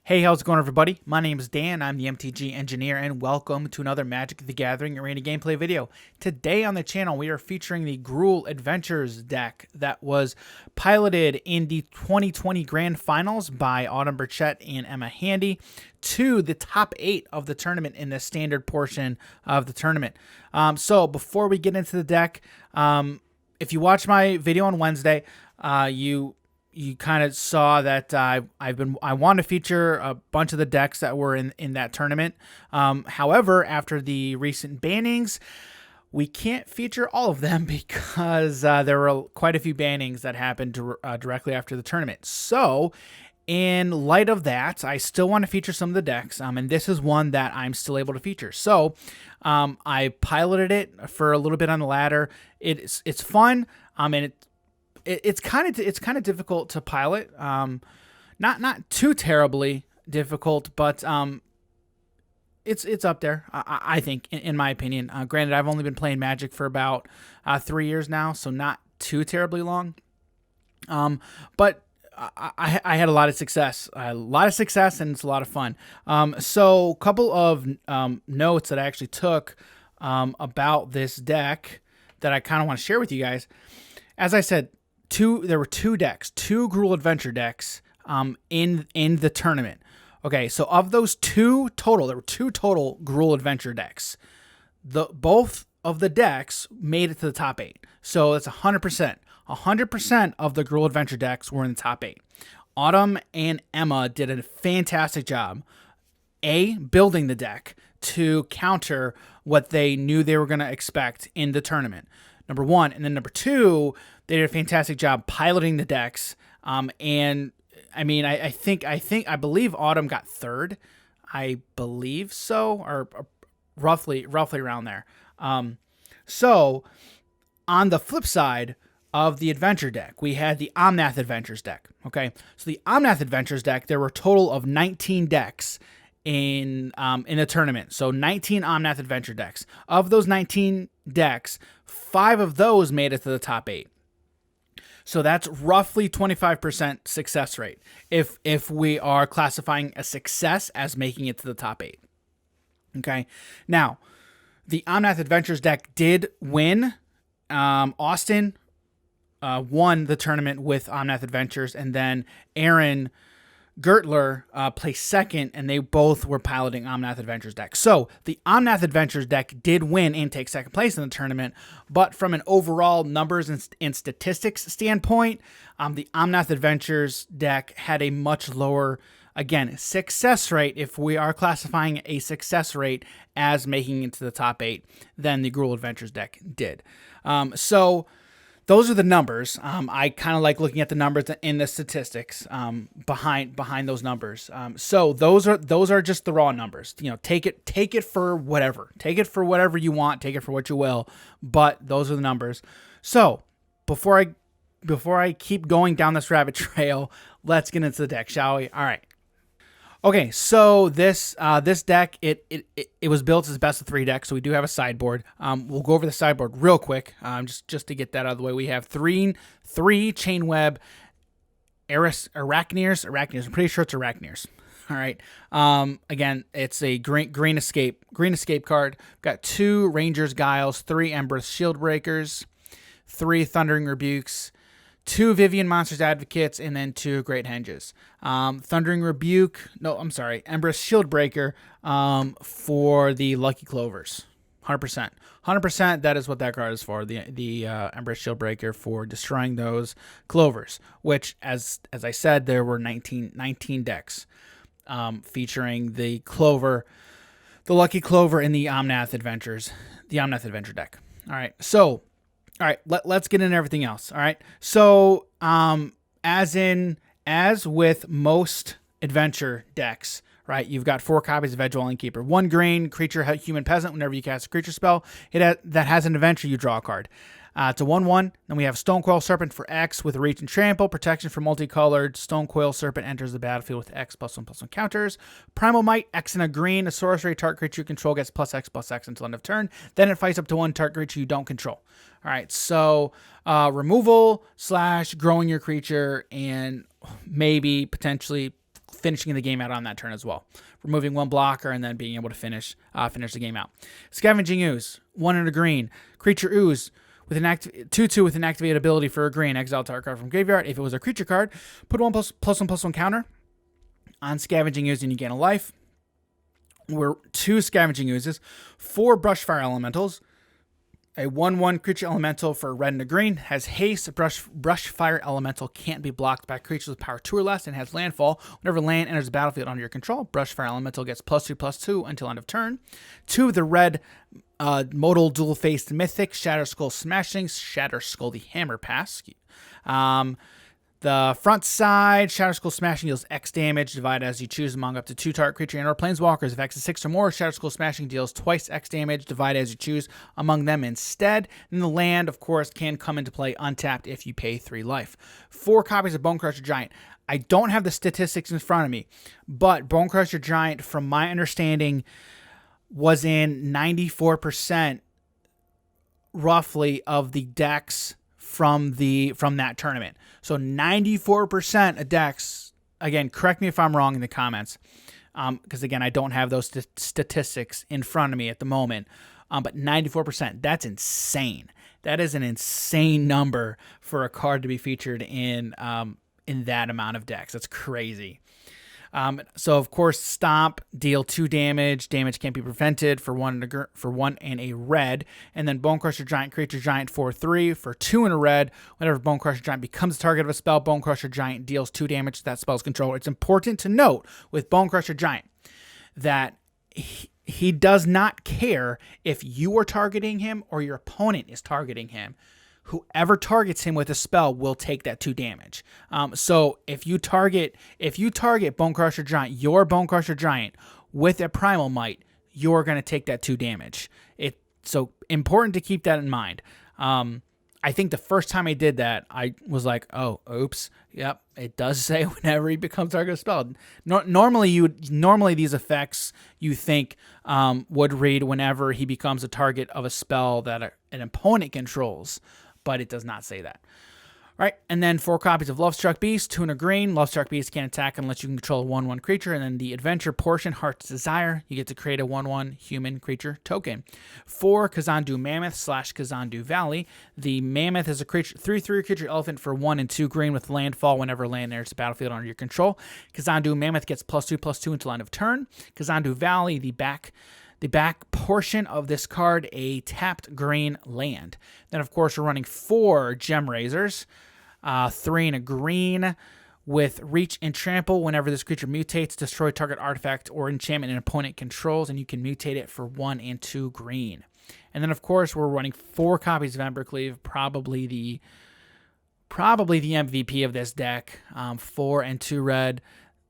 Hey, how's it going, everybody? My name is Dan, I'm the MTG engineer, and welcome to another Magic the Gathering Arena gameplay video. Today on the channel, we are featuring the Gruul Adventures deck that was piloted in the 2020 Grand Finals by Autumn Burchett and Emma Handy to the top 8 of the tournament in the standard portion of the tournament. So before we get into the deck, if you watched my video on Wednesday, you kind of saw that I want to feature a bunch of the decks that were in that tournament. However, after the recent bannings, we can't feature all of them because there were quite a few bannings that happened directly after the tournament. So, in light of that, I still want to feature some of the decks, and this is one that I'm still able to feature. So, I piloted it for a little bit on the ladder. It's fun, and it's kind of difficult to pilot. Not too terribly difficult, but it's up there. I think, in my opinion. Granted, I've only been playing Magic for about 3 years now, so not too terribly long. But I had a lot of success. And it's a lot of fun. So a couple of notes that I actually took about this deck that I kind of want to share with you guys. As I said, there were two Gruul Adventure decks in the tournament. Okay, so of those there were two total Gruul Adventure decks. Both of the decks made it to the top 8. So that's 100%. 100% of the Gruul Adventure decks were in the top 8. Autumn and Emma did a fantastic job, building the deck to counter what they knew they were going to expect in the tournament. Number one, and then number two, they did a fantastic job piloting the decks. And I mean, I believe Autumn got third. I believe so, or roughly around there. So on the flip side of the adventure deck, we had the Omnath Adventures deck. Okay, so the Omnath Adventures deck, there were a total of 19 decks in the tournament. So 19 Omnath Adventure decks. Of those 19 decks, 5 of those made it to the top 8. So that's roughly 25% success rate if we are classifying a success as making it to the top 8. Okay. Now, the Omnath Adventures deck did win. Austin won the tournament with Omnath Adventures, and then Aaron Gertler placed second, and they both were piloting Omnath Adventures deck. So the Omnath Adventures deck did win and take second place in the tournament, but from an overall numbers and statistics standpoint, the Omnath Adventures deck had a much lower, again, success rate, if we are classifying a success rate as making it to the top 8, than the Gruul Adventures deck did. So those are the numbers. I kind of like looking at the numbers in the statistics behind those numbers. So those are just the raw numbers. You know, take it for whatever. Take it for whatever you want. Take it for what you will. But those are the numbers. So before I keep going down this rabbit trail, let's get into the deck, shall we? All right. Okay, so this deck, it was built as best of 3 deck, so we do have a sideboard. We'll go over the sideboard real quick, just to get that out of the way. We have three Chainweb Arachniers. I'm pretty sure it's Arachniers. All right. Again, it's a green escape card. We've got 2 Rangers Guiles, 3 Ember Shieldbreakers, 3 Thundering Rebukes, 2 Vivian Monsters Advocates, and then 2 Great Henges. Thundering Rebuke, Ember Shieldbreaker for the Lucky Clovers. 100%. 100%, that is what that card is for, the Ember Shieldbreaker for destroying those Clovers, which, as I said, there were 19 decks featuring the Clover, the Lucky Clover, in the Omnath Adventure deck. All right, so all right, let's get into everything else. All right, so as with most adventure decks, right, you've got 4 copies of Edgewalling Keeper, 1 green creature, human peasant. Whenever you cast a creature spell that has an adventure, you draw a card. It's a 1/1. Then we have Stonecoil Serpent for X with Reach and Trample, protection for multicolored. Stonecoil Serpent enters the battlefield with X+1/+1 counters. Primal Might, X and a green. A sorcery, target creature you control gets +X/+X until end of turn. Then it fights up to 1 target creature you don't control. All right, so removal / growing your creature, and maybe potentially finishing the game out on that turn as well. Removing one blocker and then being able to finish the game out. Scavenging Ooze, 1 and a green. Creature Ooze with an 2/2 with an activated ability for a green. Exile target card from graveyard. If it was a creature card, put 1+1/+1 counter on Scavenging Ooze and you gain a life. We're 2 Scavenging Oozes, 4 Brushfire Elementals, a 1/1 creature elemental for red and a green, has haste. Brushfire Elemental can't be blocked by creatures with power 2 or less, and has landfall. Whenever land enters the battlefield under your control, Brushfire Elemental gets +2/+2 until end of turn. 2 of the red modal dual-faced mythic, Shatter Skull Smashing, Shatter Skull the Hammer Pass. The front side, Shatter Skull Smashing deals X damage, divided as you choose among up to 2 target creature and/or planeswalkers. If X is 6 or more, Shatter Skull Smashing deals twice X damage, divided as you choose among them instead. And the land, of course, can come into play untapped if you pay 3 life. 4 copies of Bonecrusher Giant. I don't have the statistics in front of me, but Bonecrusher Giant, from my understanding, was in 94% roughly of the decks from that tournament. So 94% of decks, again, correct me if I'm wrong in the comments, because again, I don't have those statistics in front of me at the moment, but 94%, that's insane. That is an insane number for a card to be featured in that amount of decks. That's crazy. So of course, Stomp, deal 2 damage. Damage can't be prevented for 1 and a red. And then Bonecrusher Giant, Creature Giant 4/3 for 2 and a red. Whenever Bonecrusher Giant becomes the target of a spell, Bonecrusher Giant deals 2 damage to that spell's controller. It's important to note with Bonecrusher Giant that he does not care if you are targeting him or your opponent is targeting him. Whoever targets him with a spell will take that 2 damage. So if you target Bonecrusher Giant, your Bonecrusher Giant with a Primal Might, you're going to take that 2 damage. So important to keep that in mind. I think the first time I did that, I was like, oh, oops. Yep, it does say whenever he becomes target of a spell. Normally these effects you think would read whenever he becomes a target of a spell that an opponent controls, but it does not say that. All right, and then 4 copies of Lovestruck Beast, 2 and a green. Lovestruck Beast can't attack unless you can control a 1/1 creature. And then the adventure portion, Heart's Desire, you get to create a 1/1 human creature token. 4 Kazandu Mammoth / Kazandu Valley. The Mammoth is a creature 3/3 creature elephant for 1 and 2 green with landfall whenever land enters the battlefield under your control. Kazandu Mammoth gets +2/+2 until end of turn. Kazandu Valley, the back portion of this card, a tapped green land. Then, of course, we're running 4 Gem Razors, 3 and a green with Reach and Trample. Whenever this creature mutates, destroy target artifact or enchantment an opponent controls, and you can mutate it for 1 and 2 green. And then, of course, we're running 4 copies of Embercleave, probably the MVP of this deck. 4 and 2 red.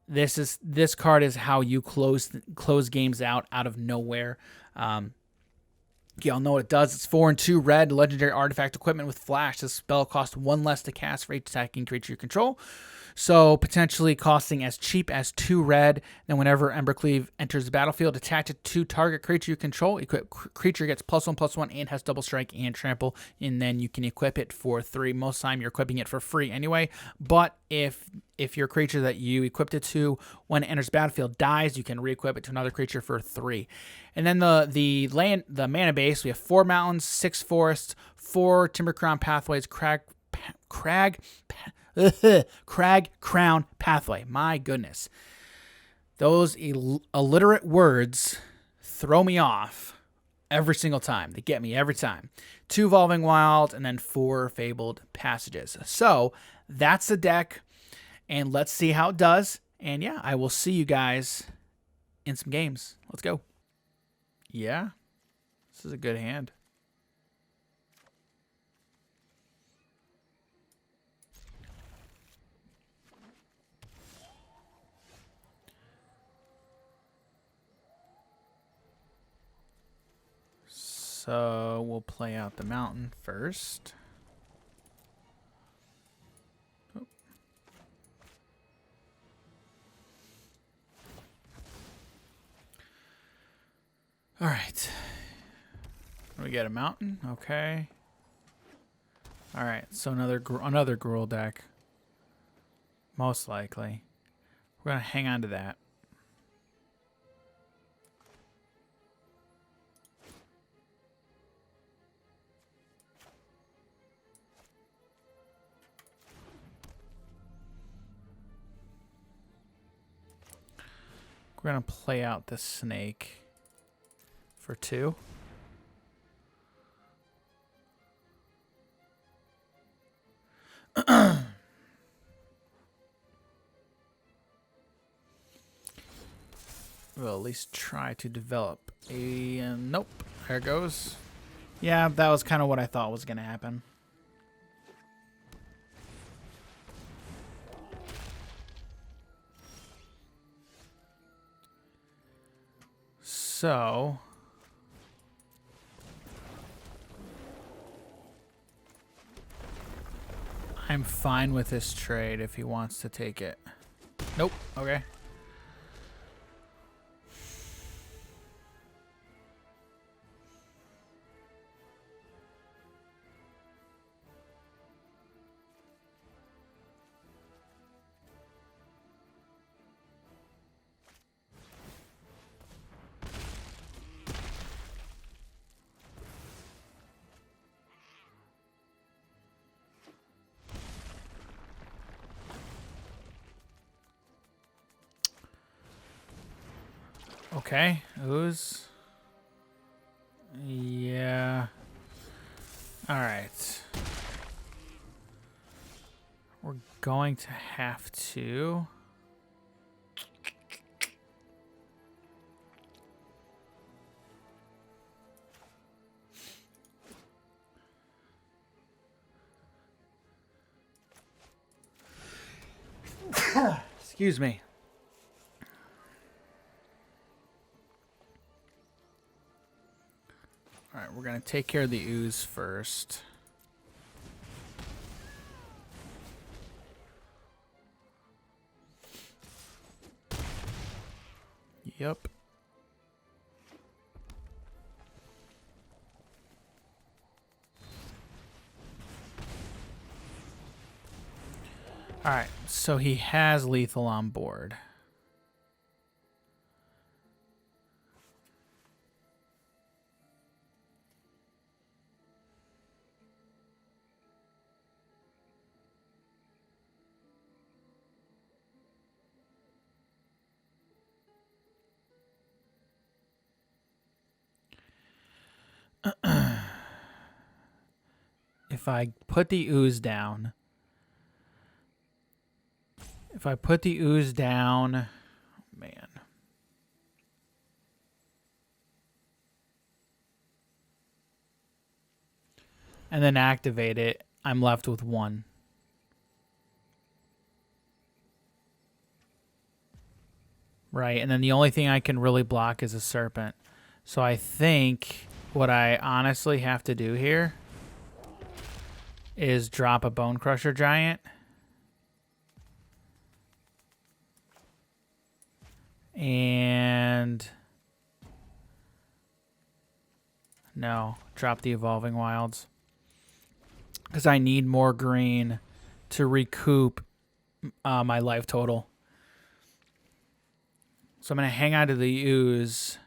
This card is how you close games out of nowhere. Y'all know what it does. It's 4 and 2 red, legendary artifact equipment with flash. This spell costs 1 less to cast for each attacking creature you control. So potentially costing as cheap as 2 red. Then whenever Embercleave enters the battlefield, attach it to target creature you control. Creature gets +1/+1 and has double strike and trample. And then you can equip it for 3. Most of the time you're equipping it for free anyway. But if your creature that you equipped it to, when it enters the battlefield, dies, you can re-equip it to another creature for 3. And then the mana base, we have 4 mountains, 6 forests, 4 Timber Crown Pathways, Crag Crown Pathway. My goodness. Those illiterate words throw me off every single time. They get me every time. 2 Evolving Wild, and then 4 Fabled Passages. So that's the deck, and let's see how it does. And yeah, I will see you guys in some games. Let's go. Yeah, this is a good hand. So we'll play out the mountain first. Oh. All right. We got a mountain. Okay. All right. So another Gruul deck. Most likely. We're going to hang on to that. We're going to play out the snake for 2. We'll at least try to develop a... nope. There it goes. Yeah, that was kind of what I thought was going to happen. So... I'm fine with this trade if he wants to take it. Nope. Okay. Okay, ooze. Yeah. All right. We're going to have to... Excuse me. All right, we're going to take care of the ooze first. Yep. All right, so he has lethal on board. If I put the ooze down, man. And then activate it, I'm left with 1. Right, and then the only thing I can really block is a serpent. So I think what I honestly have to do here is drop a Bone Crusher Giant. And... no, drop the Evolving Wilds. Because I need more green to recoup my life total. So I'm going to hang on to the ooze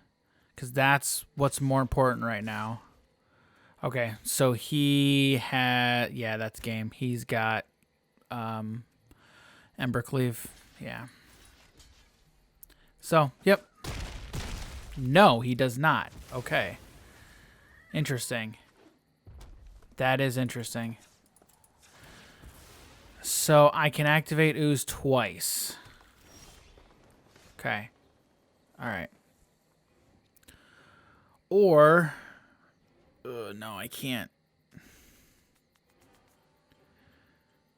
because that's what's more important right now. Okay, so he had... yeah, that's game. He's got Embercleave. Yeah. So, yep. No, he does not. Okay. Interesting. That is interesting. So I can activate ooze twice. Okay. All right. Or... no, I can't.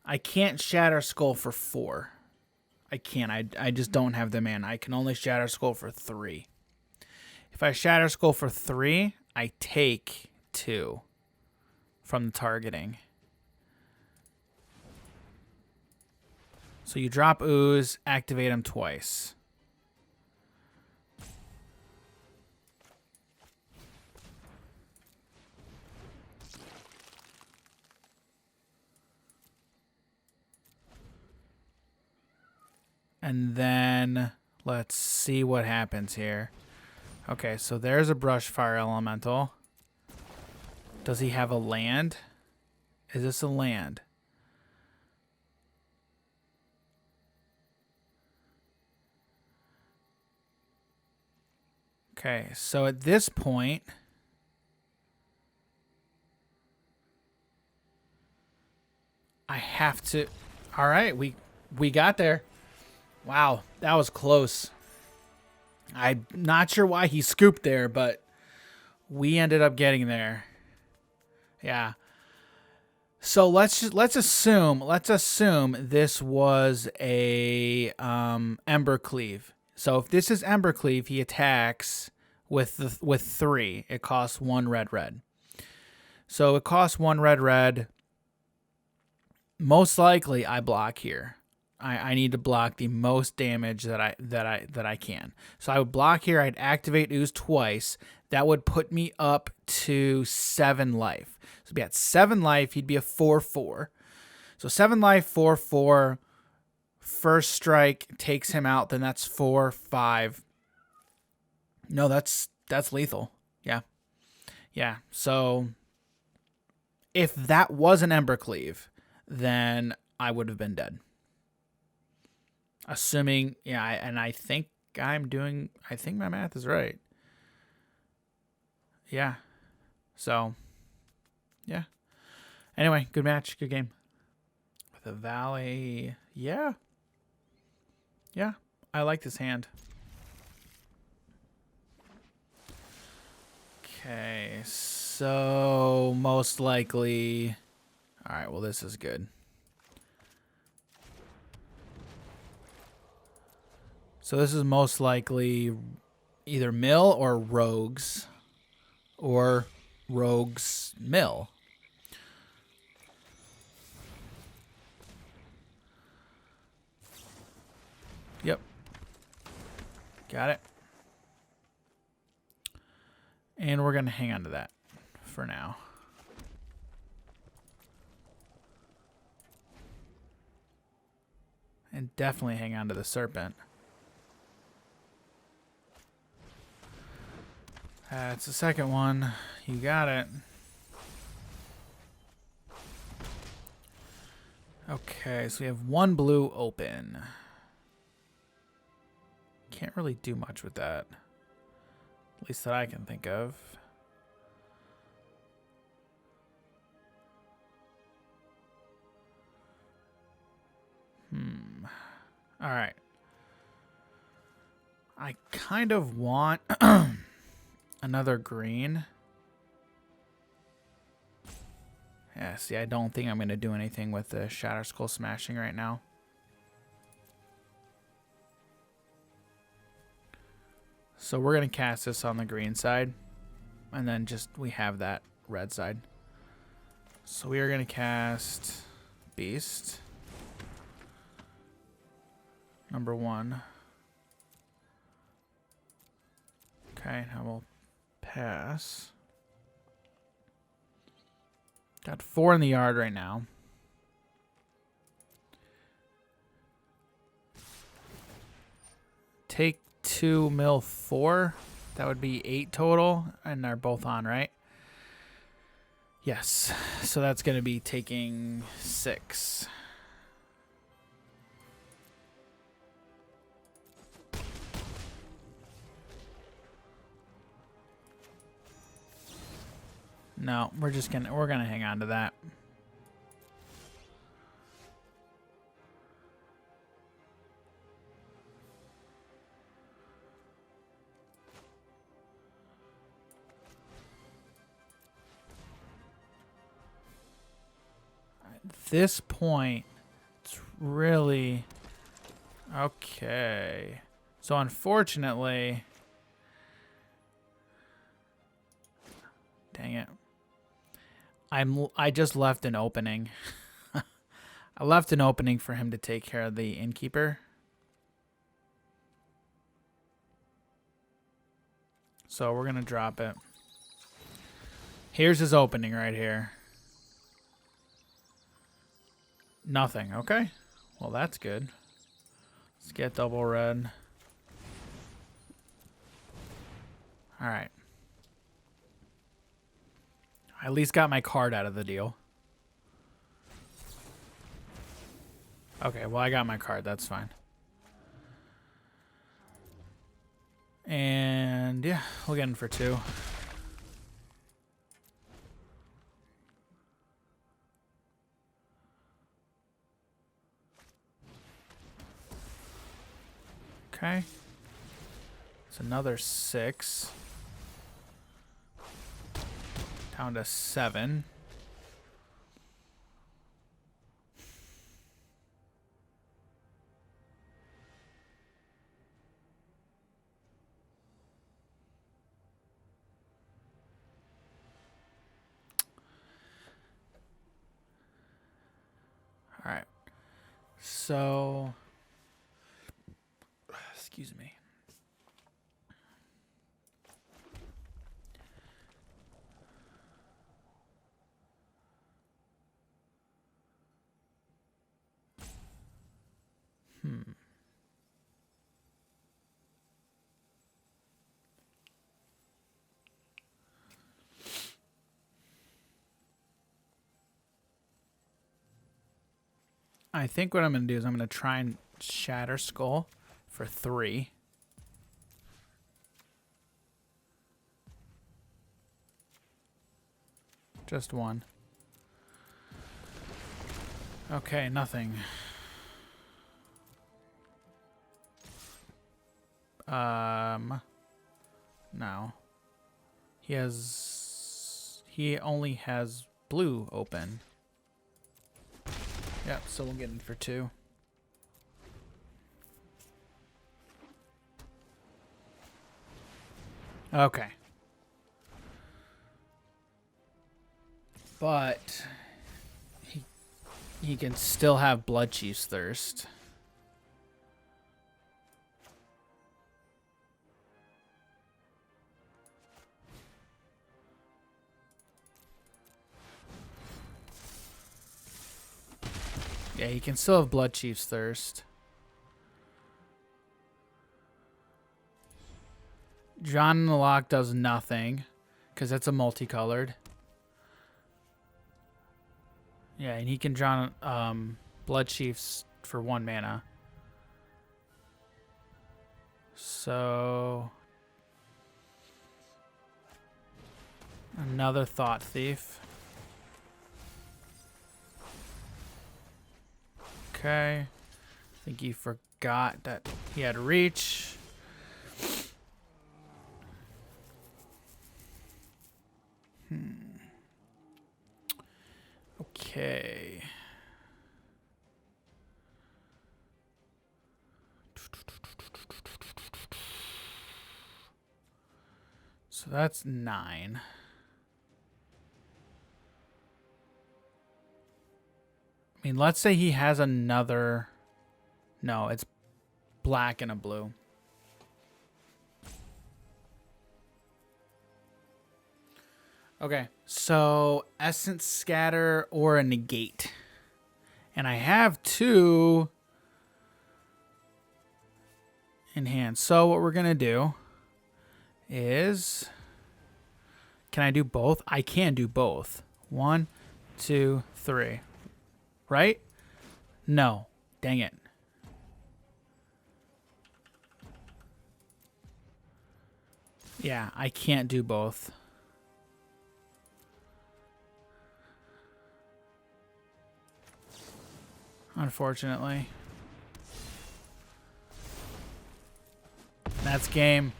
I can't Shatter Skull for 4. I can't. I just don't have the mana. I can only Shatter Skull for 3. If I Shatter Skull for 3, I take 2 from the targeting. So you drop ooze, activate him twice. And then let's see what happens here. Okay, so there's a brush fire elemental. Does he have a land? Is this a land? Okay, so at this point, I have to... All right, we got there. Wow, that was close. I'm not sure why he scooped there, but we ended up getting there. Yeah. So let's assume this was a Embercleave. So if this is Embercleave, he attacks with 3. It costs 1 red. So it costs 1 red. Most likely I block here. I need to block the most damage that I can. So I would block here. I'd activate Ooze twice. That would put me up to 7 life. So be at 7 life. He'd be a 4/4. So 7 life, 4/4. First strike takes him out. Then that's 4/5. No, that's lethal. Yeah. So if that was an Embercleave, then I would have been dead. Assuming, yeah, I think my math is right. Yeah. So, yeah. Anyway, good match, good game. With a Valley, yeah. Yeah, I like this hand. Okay, so most likely... All right, well, this is good. So this is most likely either mill or rogues, or rogues mill. Yep. Got it. And we're going to hang on to that for now. And definitely hang on to the serpent. That's the second one. You got it. Okay, so we have 1 blue open. Can't really do much with that. At least that I can think of. All right. I kind of want another green. Yeah, see, I don't think I'm going to do anything with the Shatter Skull Smashing right now. So we're going to cast this on the green side. And then we have that red side. So we are going to cast Beast. Number 1. Okay, now we'll pass. Got 4 in the yard right now. Take 2, mill 4. That would be 8 total, and they're both on, right? Yes. So that's going to be taking 6. No, we're gonna hang on to that. At this point, it's really okay. So unfortunately, dang it. I just left an opening. I left an opening for him to take care of the innkeeper. So we're going to drop it. Here's his opening right here. Nothing. Okay. Well, that's good. Let's get double red. All right. I at least got my card out of the deal. Okay, well, I got my card. That's fine. And yeah, we'll get in for 2. Okay. It's another 6. Down to 7. All right. So, excuse me. I think what I'm going to do is I'm going to try and shatter skull for 3. Just 1. Okay, nothing. No. He only has blue open. Yep, so we'll get in for 2. Okay. But he can still have Blood Chief's Thirst. Yeah, he can still have Blood Chief's Thirst. John in the Lock does nothing because it's a multicolored. Yeah, and he can draw Blood Chiefs for 1 mana. So another Thought Thief. Okay. I think he forgot that he had reach. Okay. So that's 9. I mean, let's say he has another... No, it's black and a blue. Okay, so Essence Scatter or a Negate. And I have 2 in hand. So what we're going to do is... Can I do both? I can do both. 1, 2, 3. Right? No. Dang it. Yeah, I can't do both. Unfortunately. That's game.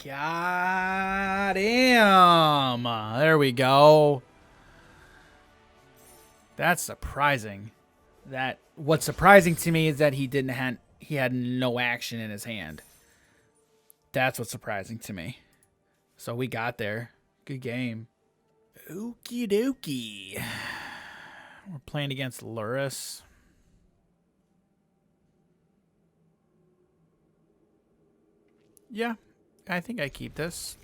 Got him. There we go. That's surprising. What's surprising to me is that he had no action in his hand. That's what's surprising to me. So we got there. Good game. Okie dokie. We're playing against Luris. Yeah, I think I keep this.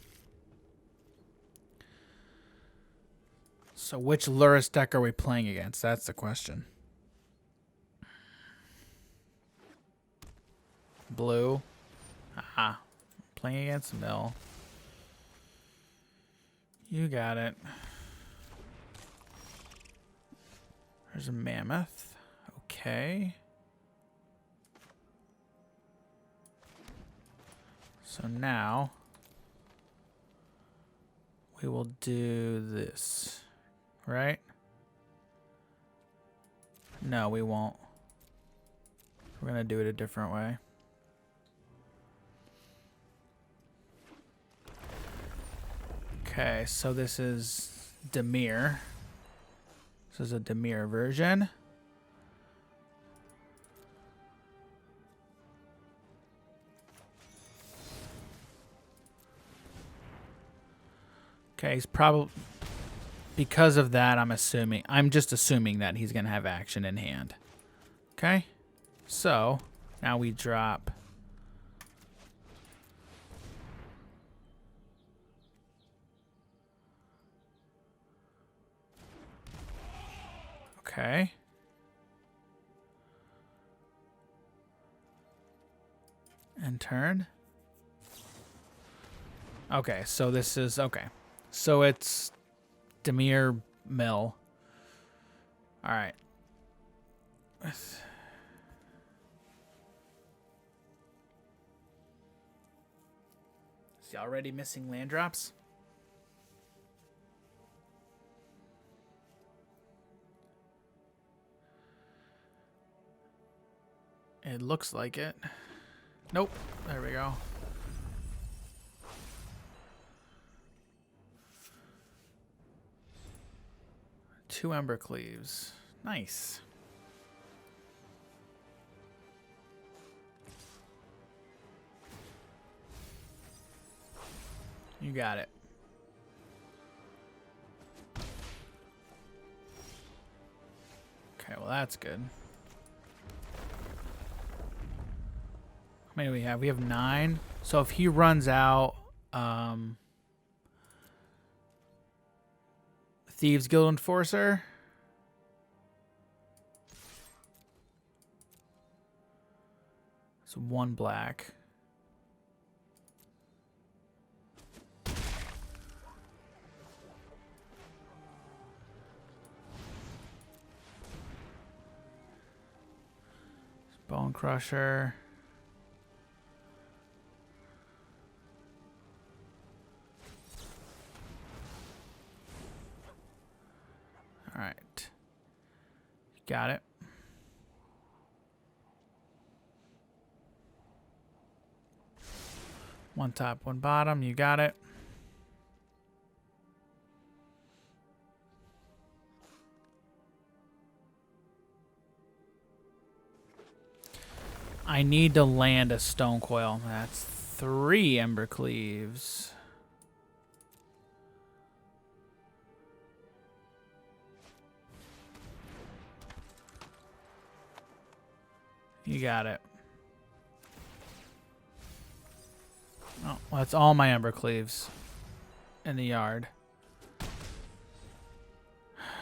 So which Luris deck are we playing against? That's the question. Blue. Ah, playing against Mill. You got it. There's a mammoth. Okay. So now we will do this, right? No, we won't. We're gonna do it a different way. Okay, so this is Demir. This is a Demir version. Okay, he's probably, because of that, I'm just assuming that he's gonna have action in hand. Okay, so now we drop. Okay. And turn. Okay, so this is, okay. So it's Demir Mill. All right. Is he already missing land drops? It looks like it. Nope. There we go. Two Ember Cleaves. Nice. You got it. Okay, well that's good. How many do we have? We have 9. So if he runs out, Thieves Guild Enforcer. It's 1 black. Bone Crusher. All right. Got it. One top, one bottom. You got it. I need to land a Stone Coil. That's 3 Ember Cleaves. You got it. Oh, well, that's all my Ember Cleaves in the yard.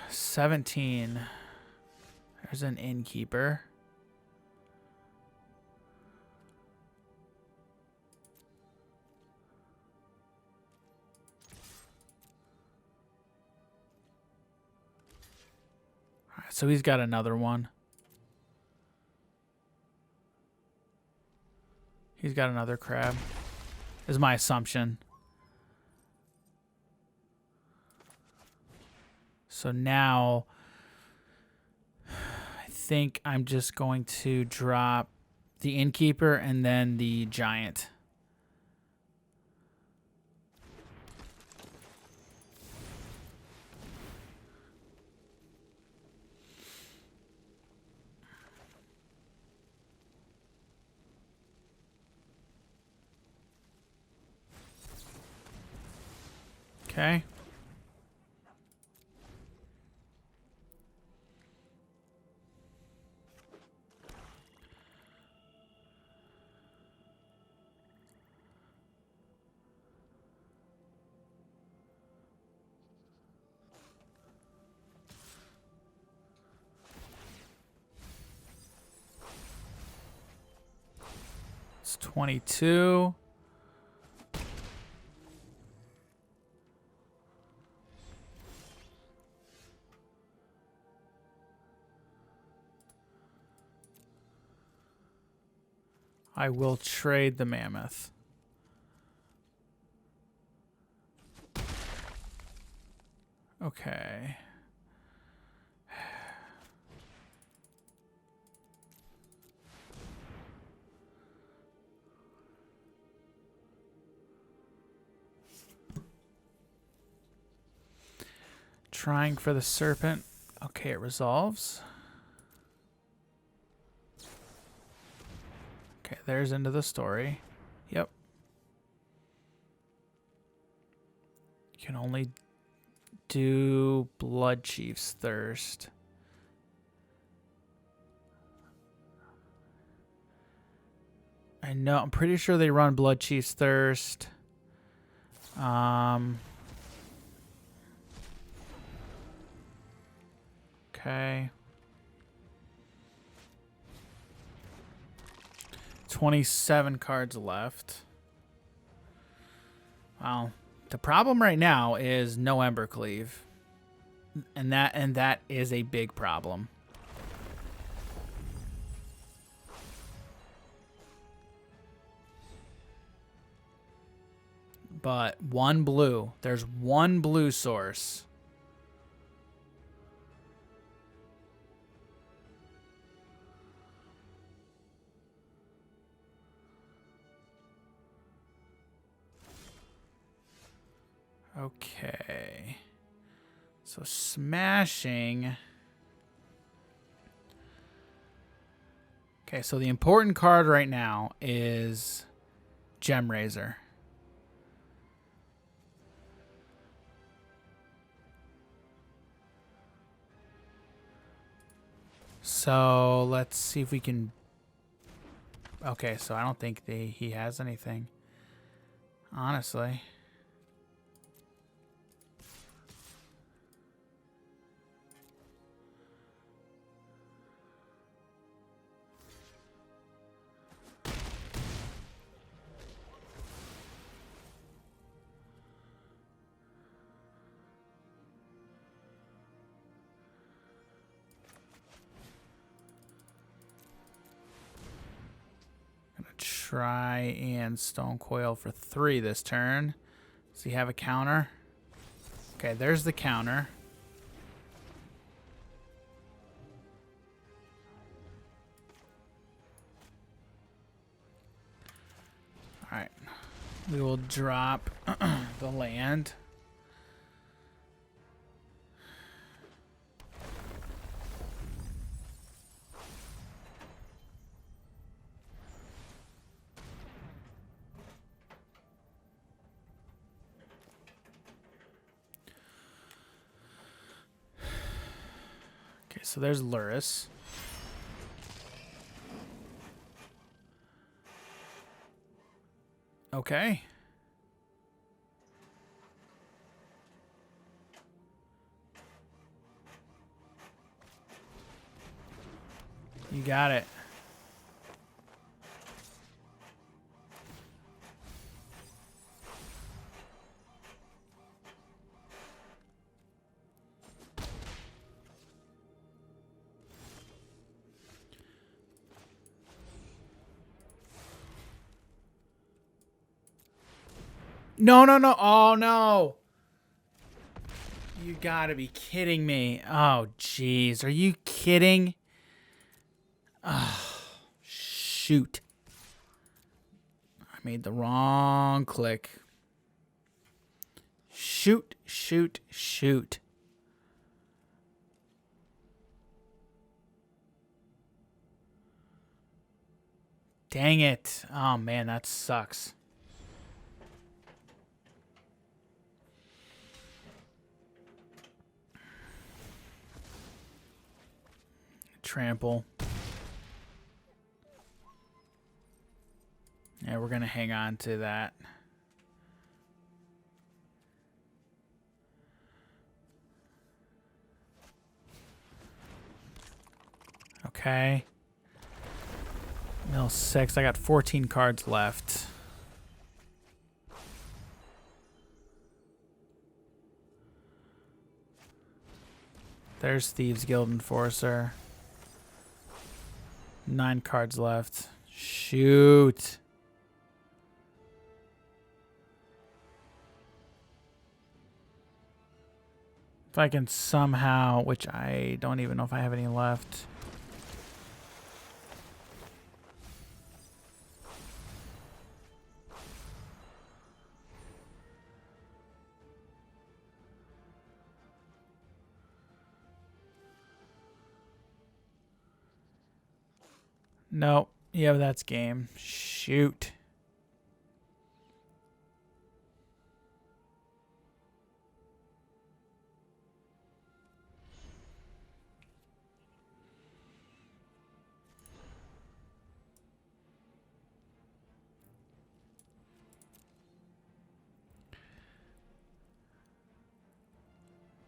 17. There's an Innkeeper. All right, so he's got another one. He's got another crab, is my assumption. So now I think I'm just going to drop the Innkeeper and then the Giant. Okay. It's 22. I will trade the mammoth. Okay. Trying for the serpent. Okay, it resolves. Okay, there's into the story. Yep. You can only do Blood Chief's Thirst. I know, I'm pretty sure they run Blood Chief's Thirst. Okay. 27 cards left. Well, the problem right now is no Embercleave. And that is a big problem. But one blue. There's one blue source. Okay. So smashing. Okay, so the important card right now is Gem Razor. So let's see if we can. Okay, so I don't think he has anything. Honestly. Try and Stone Coil for 3 this turn. Does he have a counter? Okay, there's the counter. Alright. We will drop the land. Okay, so there's Luris. Okay. You got it. No, no, no. Oh, no. You gotta be kidding me. Oh, jeez. Are you kidding? Oh, shoot. I made the wrong click. Shoot, shoot, shoot. Dang it. Oh, man, that sucks. Trample. Yeah, we're going to hang on to that. Okay. Mill 6. I got 14 cards left. There's Thieves Guild Enforcer. 9 cards left. Shoot. If I can somehow, which I don't even know if I have any left. Nope. Yeah, that's game. Shoot.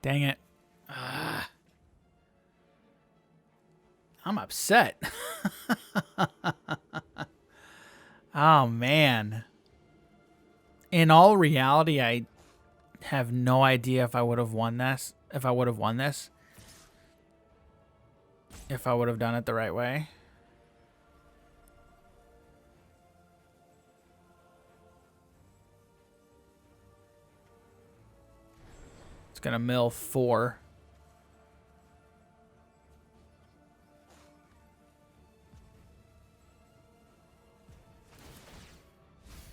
Dang it. I'm upset. Oh, man. In all reality, I have no idea if I would have won this. If I would have won this. If I would have done it the right way. It's going to mill 4.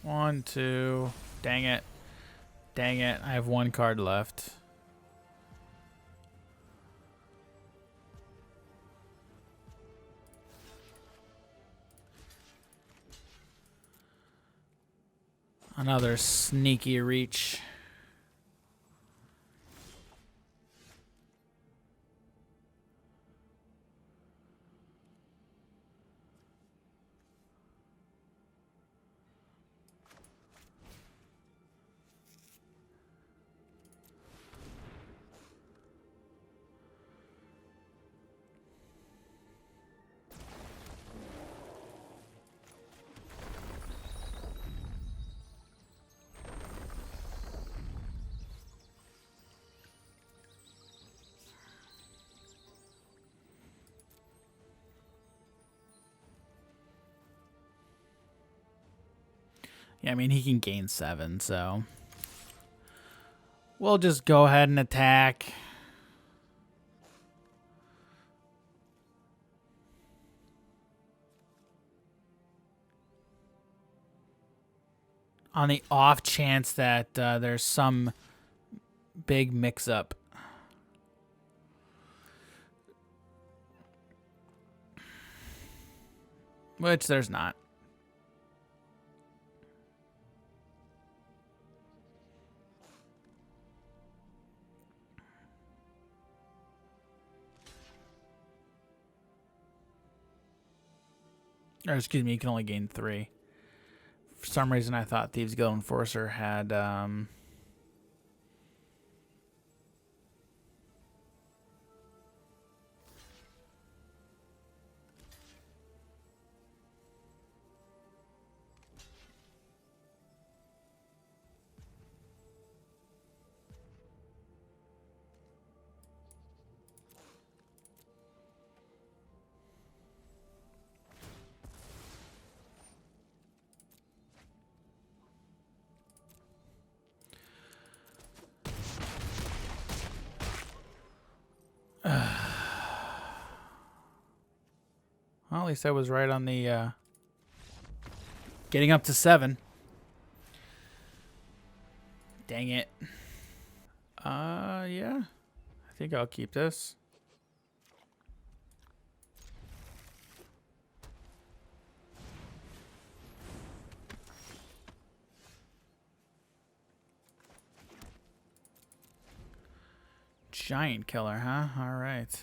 One, two. Dang it. Dang it. I have 1 card left. Another sneaky reach. Yeah, I mean, he can gain 7, so we'll just go ahead and attack. On the off chance that there's some big mix-up. Which there's not. Or excuse me, you can only gain 3. For some reason, I thought Thieves Guild Enforcer had... Well, at least I was right on the getting up to 7. Dang it. Yeah. I think I'll keep this. Giant killer, huh? All right.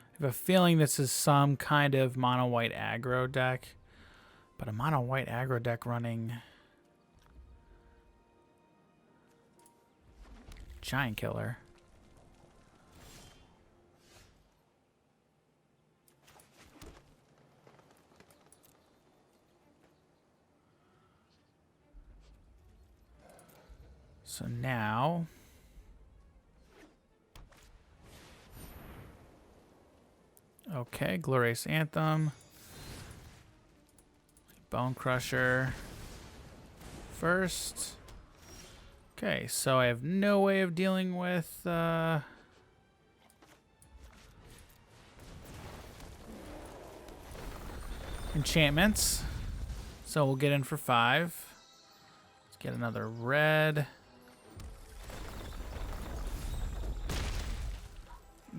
I have a feeling this is some kind of mono white aggro deck, but a mono white aggro deck running Giant killer. So now okay, Glorious Anthem. Bone Crusher first. Okay, so I have no way of dealing with enchantments. So we'll get in for 5. Let's get another red.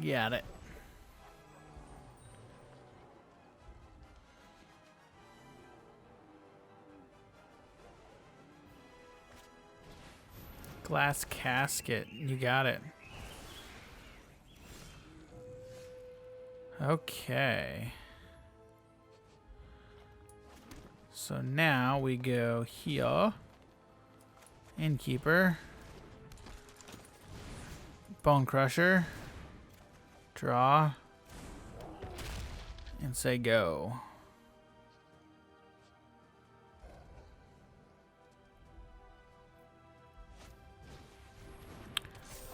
Got it. Glass casket. You got it. Okay. So now we go here. Innkeeper. Bone Crusher. Draw. And say go.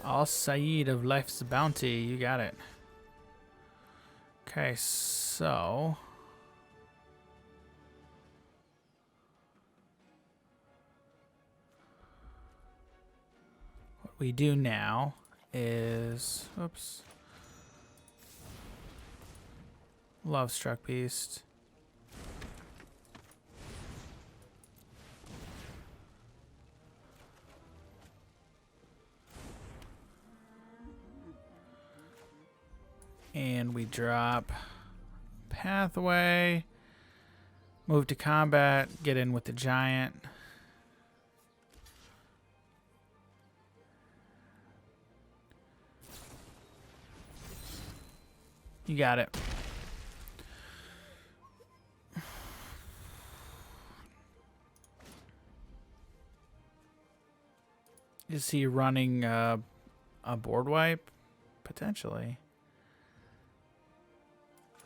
Al Saeed of Life's Bounty. You got it. Okay, so what we do now is, oops, Love Struck Beast. And we drop Pathway, move to combat, get in with the giant. You got it. Is he running a board wipe? Potentially.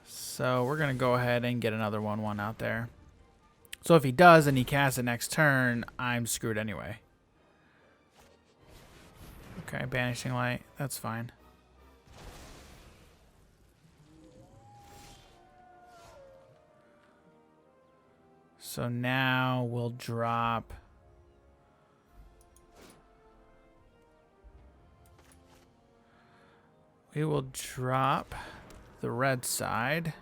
So we're going to go ahead and get another 1/1 out there. So if he does and he casts it next turn, I'm screwed anyway. Okay, Banishing Light. That's fine. So now we'll drop the red side.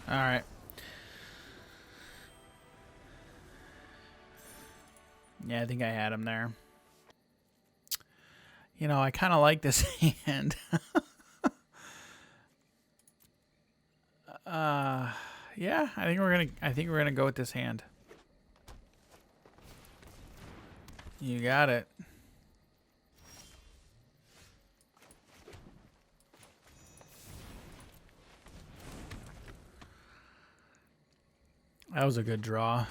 All right. Yeah, I think I had him there. You know, I kind of like this hand. Yeah, I think we're gonna go with this hand. You got it. That was a good draw.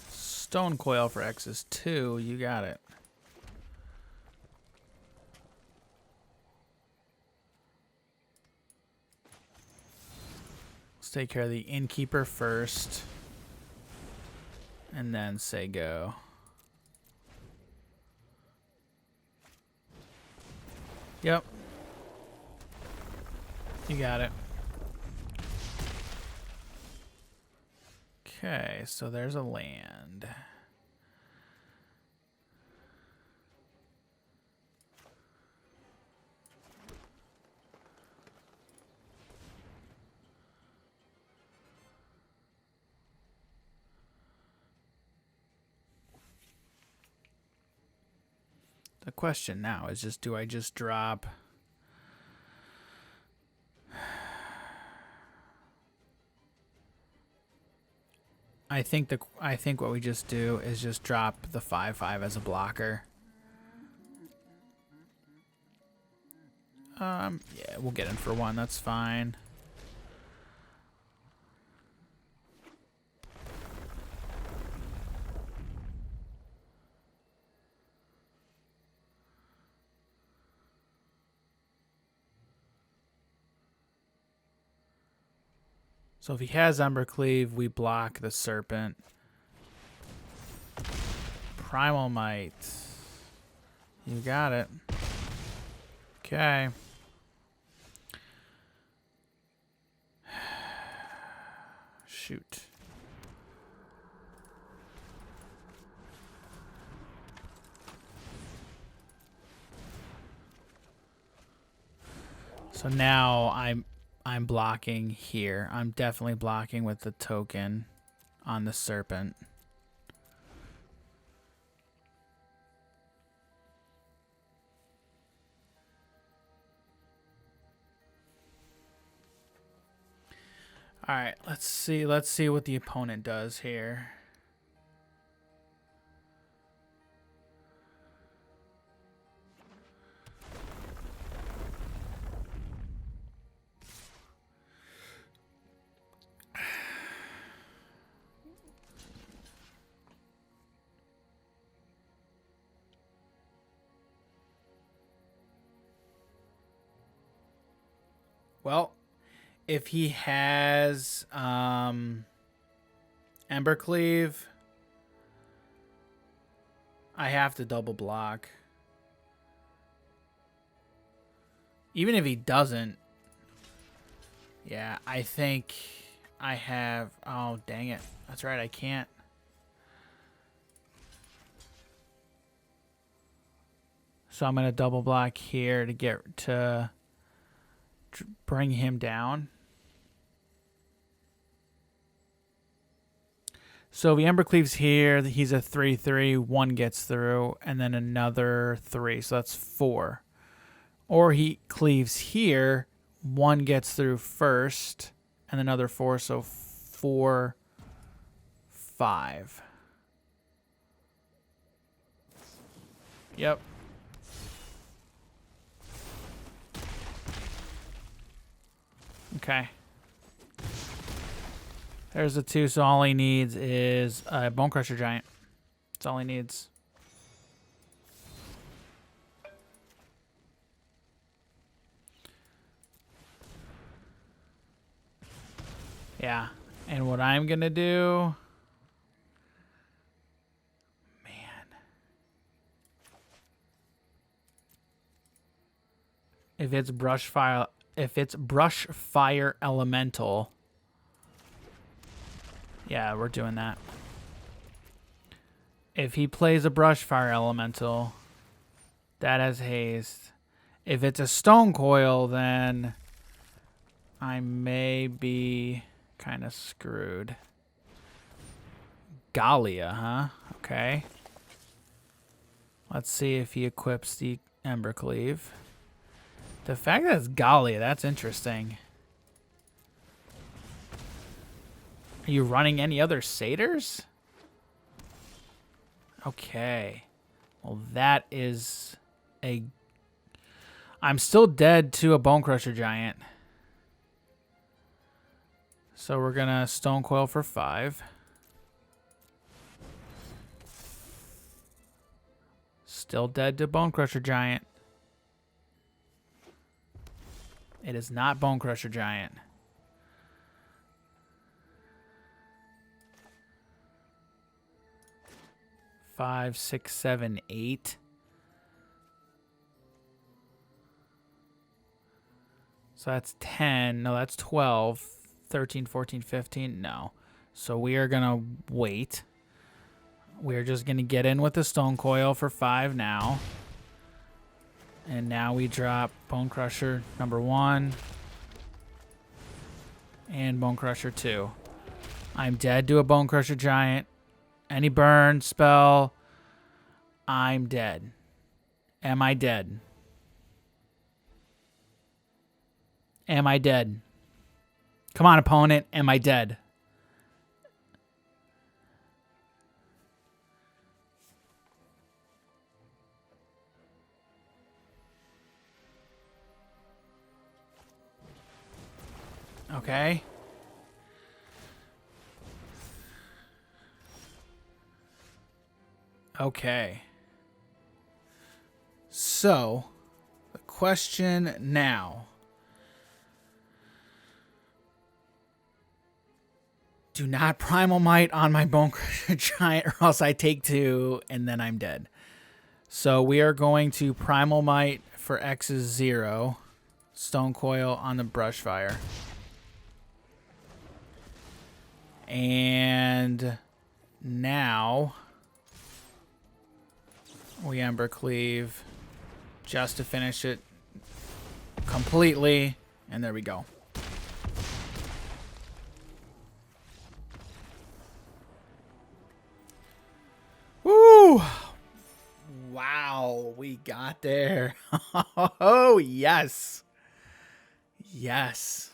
Stone Coil for X's 2. You got it. Let's take care of the Innkeeper first. And then say go. Yep. You got it. Okay, so there's a land. The question now is just, do I just drop I think what we just do is just drop the 5/5 as a blocker. Yeah, we'll get in for 1. That's fine. So if he has Embercleave, we block the Serpent. Primal Might. You got it. Okay. Shoot. So now I'm blocking here. I'm definitely blocking with the token on the Serpent. All right, let's see what the opponent does here. Well, if he has Embercleave, I have to double block. Even if he doesn't, yeah, I think I have... Oh, dang it. That's right, I can't. So I'm going to double block here to get to bring him down. So if he Embercleaves here, he's a 3/3, 1 gets through, and then another 3, so that's 4. Or he cleaves here, 1 gets through first, and another 4, so 4, 5. Yep. Okay. There's the 2, so all he needs is a Bone Crusher Giant. That's all he needs. Yeah. And what I'm going to do... Man. If it's Brush Fire Elemental... Yeah, we're doing that. If he plays a Brush Fire Elemental, that has haste. If it's a Stone Coil, then I may be kind of screwed. Gallia, huh? Okay. Let's see if he equips the Embercleave. The fact that it's Gallia, that's interesting. Are you running any other satyrs? Okay. Well, that is a... I'm still dead to a Bone Crusher Giant. So we're going to Stone Coil for 5. Still dead to Bone Crusher Giant. It is not Bone Crusher Giant. Five, 6, 7, 8. So that's 10. No, that's 12. 13, 14, 15. No. So we are going to wait. We're just going to get in with the Stone Coil for 5 now. And now we drop Bone Crusher number 1. And Bone Crusher 2. I'm dead to a Bone Crusher Giant. Any burn spell, I'm dead. Am I dead? Am I dead? Come on, opponent. Am I dead? Okay. Okay. So, the question now. Do not Primal Might on my Bone Crusher Giant or else I take 2 and then I'm dead. So we are going to Primal Might for X is 0. Stone Coil on the Brushfire. And now we Ember Cleave just to finish it completely. And there we go. Woo! Wow, we got there. Oh, yes. Yes.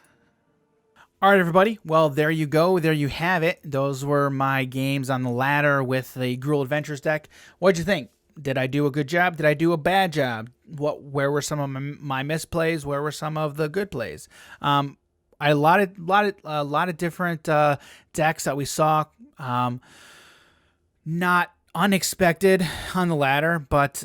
All right, everybody. Well, there you go. There you have it. Those were my games on the ladder with the Gruul Adventures deck. What'd you think? Did I do a good job? Did I do a bad job? Where were some of my misplays? Where were some of the good plays? A lot of different decks that we saw. Not unexpected on the ladder, but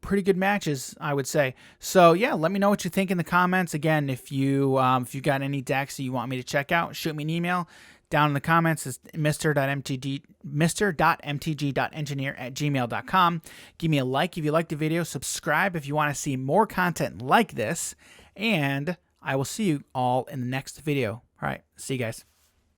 pretty good matches, I would say. So yeah, let me know what you think in the comments. Again, if you got any decks that you want me to check out, shoot me an email down in the comments. It's mr.mtg.engineer@gmail.com. Give me a like if you liked the video. Subscribe if you want to see more content like this, and I will see you all in the next video. All right, see you guys.